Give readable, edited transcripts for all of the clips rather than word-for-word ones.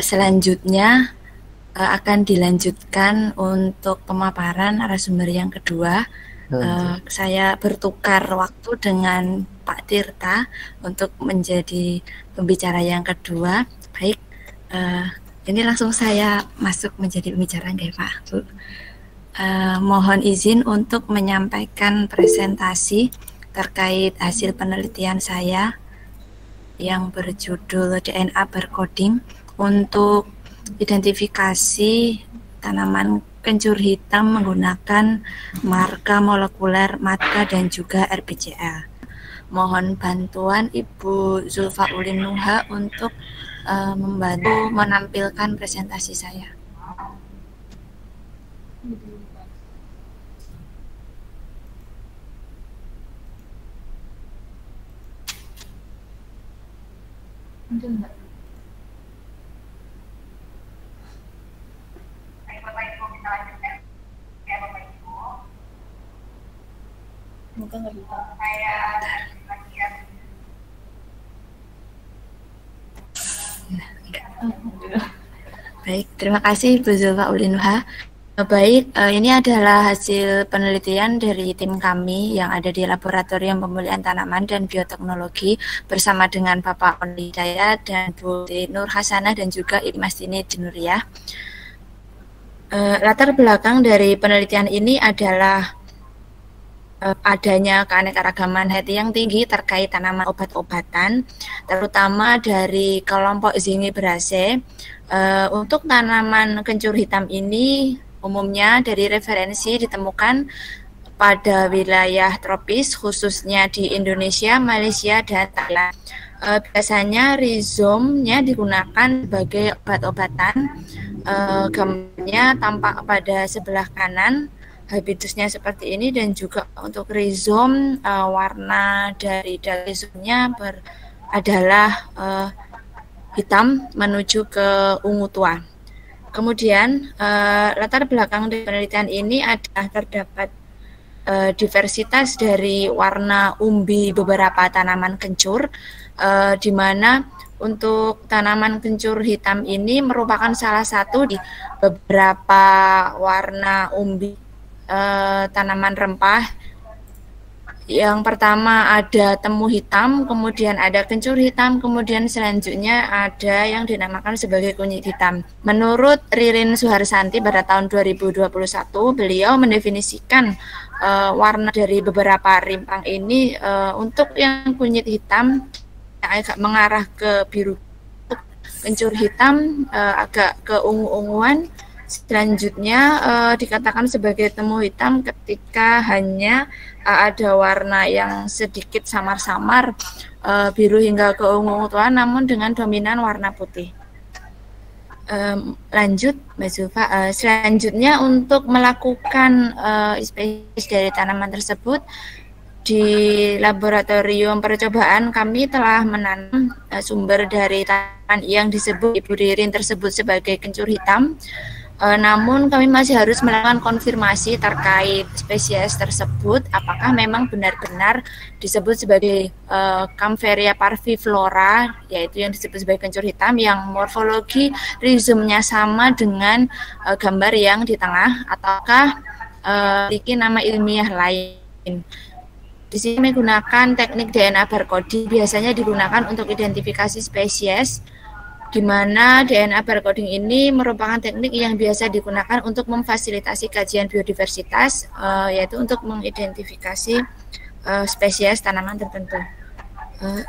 Selanjutnya akan dilanjutkan untuk pemaparan narasumber yang kedua. Saya bertukar waktu dengan Pak Tirta untuk menjadi pembicara yang kedua. Baik, ini langsung saya masuk menjadi pembicara, nggih Pak Bu. Mohon izin untuk menyampaikan presentasi terkait hasil penelitian saya yang berjudul DNA Barcoding untuk identifikasi tanaman kencur hitam menggunakan marka molekuler MATKA dan juga RBCL. Mohon bantuan Ibu Zulfa Ulin Nuha untuk membantu menampilkan presentasi saya. Enggak. Muka nggak bisa. Baik, terima kasih Bu Zulfa Ulinuha. Baik, ini adalah hasil penelitian dari tim kami yang ada di Laboratorium Pemulihan Tanaman dan Bioteknologi bersama dengan Bapak Oni Hidayat dan Bu Nur Hasanah dan juga Ibu Mastini Dinuriyah. Latar belakang dari penelitian ini adalah adanya keanekaragaman hayati yang tinggi terkait tanaman obat-obatan, terutama dari kelompok Zingiberaceae. Untuk tanaman kencur hitam ini umumnya dari referensi ditemukan pada wilayah tropis, khususnya di Indonesia, Malaysia, dan Thailand. Biasanya rhizomnya digunakan sebagai obat-obatan. Gambarnya tampak pada sebelah kanan, habitusnya seperti ini, dan juga untuk rhizom warna dari rhizomnya adalah hitam menuju ke ungu tua. Kemudian latar belakang dari penelitian ini adalah terdapat diversitas dari warna umbi beberapa tanaman kencur, di mana untuk tanaman kencur hitam ini merupakan salah satu di beberapa warna umbi tanaman rempah. Yang pertama ada temu hitam, kemudian ada kencur hitam, kemudian selanjutnya ada yang dinamakan sebagai kunyit hitam. Menurut Ririn Suharsanti pada tahun 2021, beliau mendefinisikan warna dari beberapa rimpang ini. Untuk yang kunyit hitam agak mengarah ke biru, kencur hitam agak ke ungu-unguan. Selanjutnya dikatakan sebagai temu hitam ketika hanya ada warna yang sedikit samar-samar biru hingga ke ungu tua, namun dengan dominan warna putih. Lanjut Mbak Zulfa, selanjutnya untuk melakukan spesies dari tanaman tersebut di laboratorium percobaan kami telah menanam sumber dari tanaman yang disebut Ibu Ririn tersebut sebagai kencur hitam. Namun kami masih harus melakukan konfirmasi terkait spesies tersebut, apakah memang benar-benar disebut sebagai Kaempferia parviflora, yaitu yang disebut sebagai kencur hitam, yang morfologi rhizomnya sama dengan gambar yang di tengah, ataukah memiliki nama ilmiah lain. Di sini menggunakan teknik DNA barcoding, biasanya digunakan untuk identifikasi spesies, di mana DNA barcoding ini merupakan teknik yang biasa digunakan untuk memfasilitasi kajian biodiversitas, yaitu untuk mengidentifikasi spesies tanaman tertentu.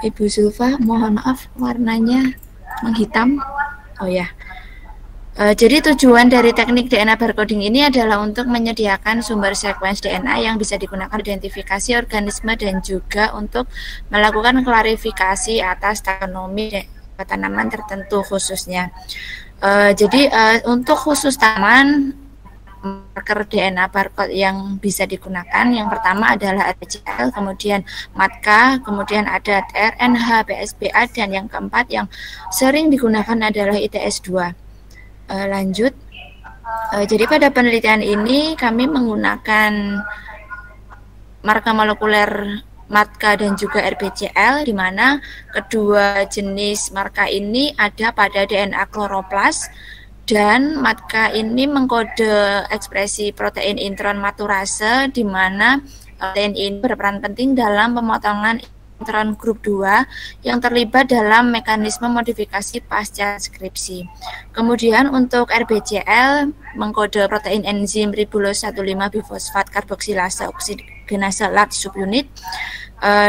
Ibu Zulfa, mohon maaf warnanya menghitam. Oh ya. Jadi tujuan dari teknik DNA barcoding ini adalah untuk menyediakan sumber sequence DNA yang bisa digunakan identifikasi organisme dan juga untuk melakukan klarifikasi atas taksonomi tanaman tertentu khususnya. Jadi untuk khusus tanaman, marker DNA barcode yang bisa digunakan yang pertama adalah RBCL, kemudian MATKA, kemudian ada TRNH, PSBA, dan yang keempat yang sering digunakan adalah ITS2. Lanjut, jadi pada penelitian ini kami menggunakan marker molekuler Matka dan juga RBCL, di mana kedua jenis marka ini ada pada DNA kloroplas, dan Matka ini mengkode ekspresi protein intron maturase, di mana protein ini berperan penting dalam pemotongan intron grup 2 yang terlibat dalam mekanisme modifikasi pasca transkripsi. Kemudian untuk RBCL mengkode protein enzim ribulose 15 bifosfat karboksilase oksigenase large subunit,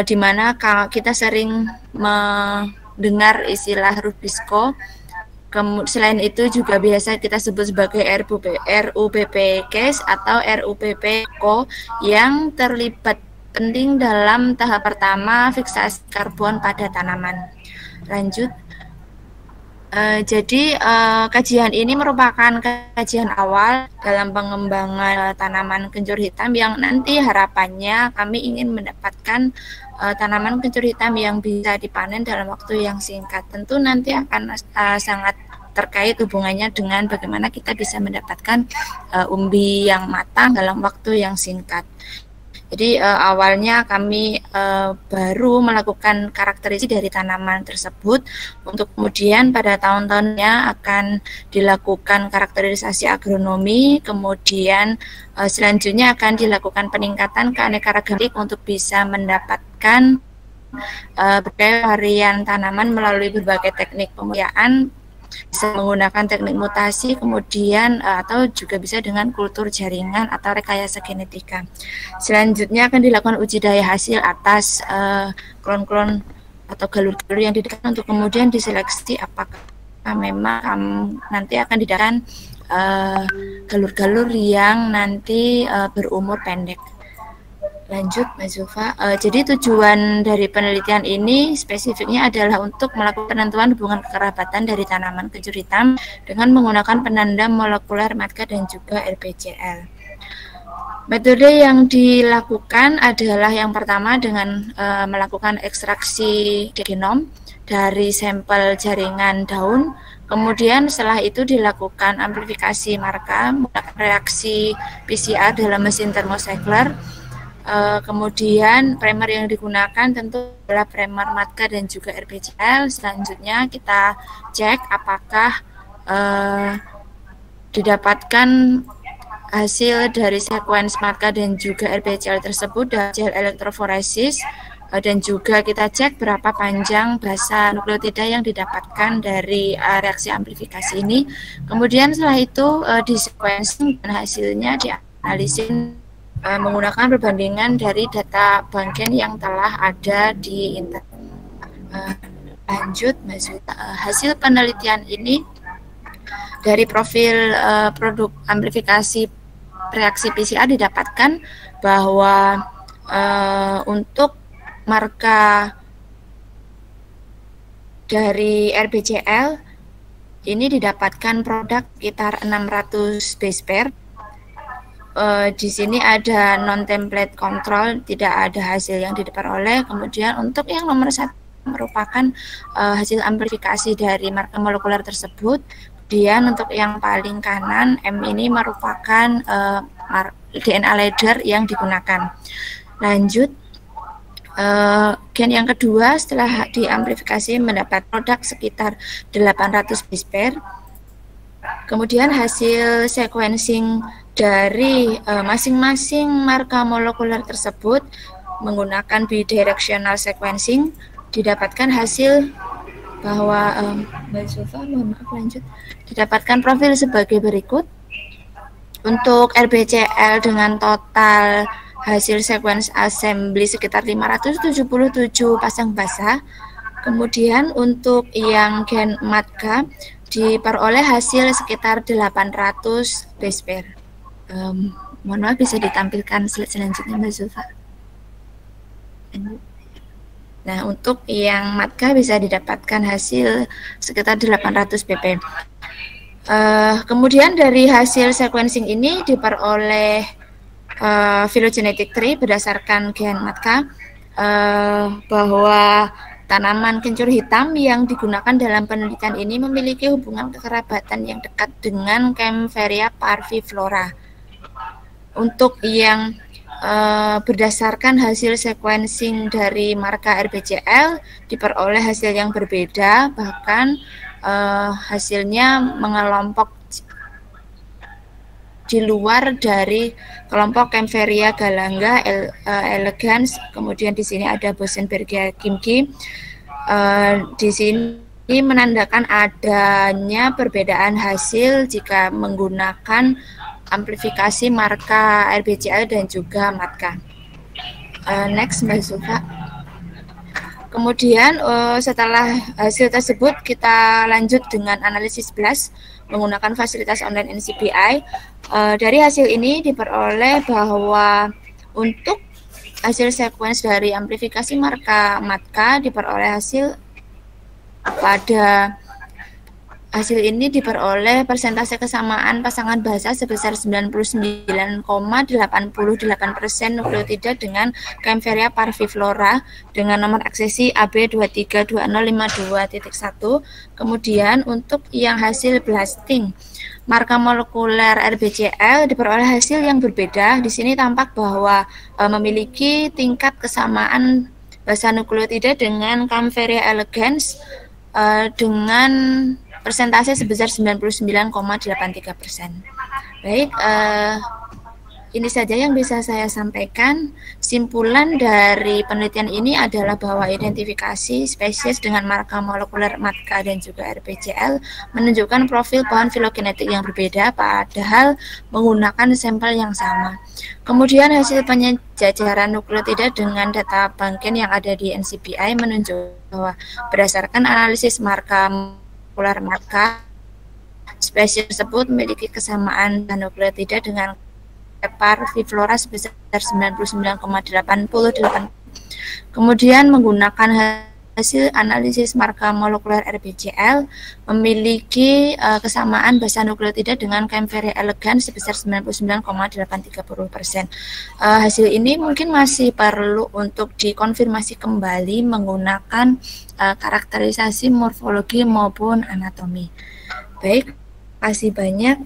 di mana kita sering mendengar istilah Rubisco. Selain itu juga biasa kita sebut sebagai RUBP case atau RUBP co yang terlibat penting dalam tahap pertama fiksasi karbon pada tanaman. Lanjut. Jadi kajian ini merupakan kajian awal dalam pengembangan tanaman kencur hitam yang nanti harapannya kami ingin mendapatkan tanaman kencur hitam yang bisa dipanen dalam waktu yang singkat. Tentu nanti akan sangat terkait hubungannya dengan bagaimana kita bisa mendapatkan umbi yang matang dalam waktu yang singkat. Jadi awalnya kami baru melakukan karakteristik dari tanaman tersebut, untuk kemudian pada tahun-tahunnya akan dilakukan karakterisasi agronomi, kemudian selanjutnya akan dilakukan peningkatan keanekaragaman untuk bisa mendapatkan berbagai varian tanaman melalui berbagai teknik pemeliharaan, bisa menggunakan teknik mutasi, kemudian atau juga bisa dengan kultur jaringan atau rekayasa genetika. Selanjutnya akan dilakukan uji daya hasil atas klon-klon atau galur-galur yang didapatkan untuk kemudian diseleksi apakah memang nanti akan didapatkan galur-galur yang nanti berumur pendek. Lanjut, Mbak Zulfa. Jadi tujuan dari penelitian ini spesifiknya adalah untuk melakukan penentuan hubungan kekerabatan dari tanaman kencur hitam dengan menggunakan penanda molekuler Matka dan juga RBCL. Metode yang dilakukan adalah yang pertama dengan melakukan ekstraksi genom dari sampel jaringan daun. Kemudian setelah itu dilakukan amplifikasi marka menggunakan reaksi PCR dalam mesin thermocycler. Kemudian primer yang digunakan tentu adalah primer Matka dan juga RBCL. Selanjutnya kita cek apakah didapatkan hasil dari sekuens Matka dan juga RBCL tersebut dari gel elektroforesis, dan juga kita cek berapa panjang basa nukleotida yang didapatkan dari reaksi amplifikasi ini. Kemudian setelah itu di sequencing dan hasilnya dianalisis menggunakan perbandingan dari data banken yang telah ada di internet. Lanjut, hasil penelitian ini dari profil produk amplifikasi reaksi PCR didapatkan bahwa untuk marka dari RBCL ini didapatkan produk sekitar 600 base pair. Di sini ada non-template control, tidak ada hasil yang diperoleh. Kemudian untuk yang nomor 1 merupakan hasil amplifikasi dari marker molekuler tersebut. Kemudian untuk yang paling kanan M ini merupakan DNA ladder yang digunakan. Lanjut, gen yang kedua setelah diamplifikasi mendapat produk sekitar 800 base pair. Kemudian hasil sequencing dari masing-masing marka molekuler tersebut menggunakan bidirectional sequencing didapatkan hasil bahwa Mbak Zulfa, mohon maaf, lanjut, didapatkan profil sebagai berikut. Untuk RBCL dengan total hasil sequence assembly sekitar 577 pasang basa. Kemudian untuk yang gen Matka diperoleh hasil sekitar 800 base pair. Mohon maaf, bisa ditampilkan slide selanjutnya, Mbak Zulfa. Nah, untuk yang Matka bisa didapatkan hasil sekitar 800 pp. Kemudian dari hasil sequencing ini diperoleh phylogenetic tree berdasarkan gen Matka, bahwa tanaman kencur hitam yang digunakan dalam penelitian ini memiliki hubungan kekerabatan yang dekat dengan Kaempferia parviflora. Untuk yang berdasarkan hasil sequencing dari marka RBCL diperoleh hasil yang berbeda, bahkan hasilnya mengelompok di luar dari kelompok Kaempferia galanga elegans. Kemudian di sini ada Bosenbergia kimchi. Di sini menandakan adanya perbedaan hasil jika menggunakan amplifikasi marka RBCL dan juga MATKA. Next, Mbak Zulfa. Kemudian setelah hasil tersebut kita lanjut dengan analisis blast menggunakan fasilitas online NCBI. Dari hasil ini diperoleh bahwa untuk hasil sequence dari amplifikasi marka MATKA diperoleh hasil ini diperoleh persentase kesamaan pasangan basa sebesar 99,88% nukleotida dengan Kaempferia parviflora dengan nomor aksesi AB232052.1. Kemudian untuk yang hasil blasting marka molekuler RBCL diperoleh hasil yang berbeda. Di sini tampak bahwa memiliki tingkat kesamaan basa nukleotida dengan Kaempferia elegans dengan persentase sebesar 99,83%. Baik, ini saja yang bisa saya sampaikan. Simpulan dari penelitian ini adalah bahwa identifikasi spesies dengan marka molekuler MATKA dan juga RBCL menunjukkan profil bahan filogenetik yang berbeda padahal menggunakan sampel yang sama. Kemudian hasil penyejajaran nukleotida dengan data bangken yang ada di NCBI menunjukkan bahwa berdasarkan analisis marka molekuler MATKA, spesies tersebut memiliki kesamaan nukleotida dengan parviflora sebesar 99,88%. Kemudian menggunakan hasil analisis marka molekuler RBCL memiliki kesamaan basa nukleotida dengan Kaempferia elegans sebesar 99,830%. Hasil ini mungkin masih perlu untuk dikonfirmasi kembali menggunakan karakterisasi morfologi maupun anatomi. Baik, terima kasih banyak.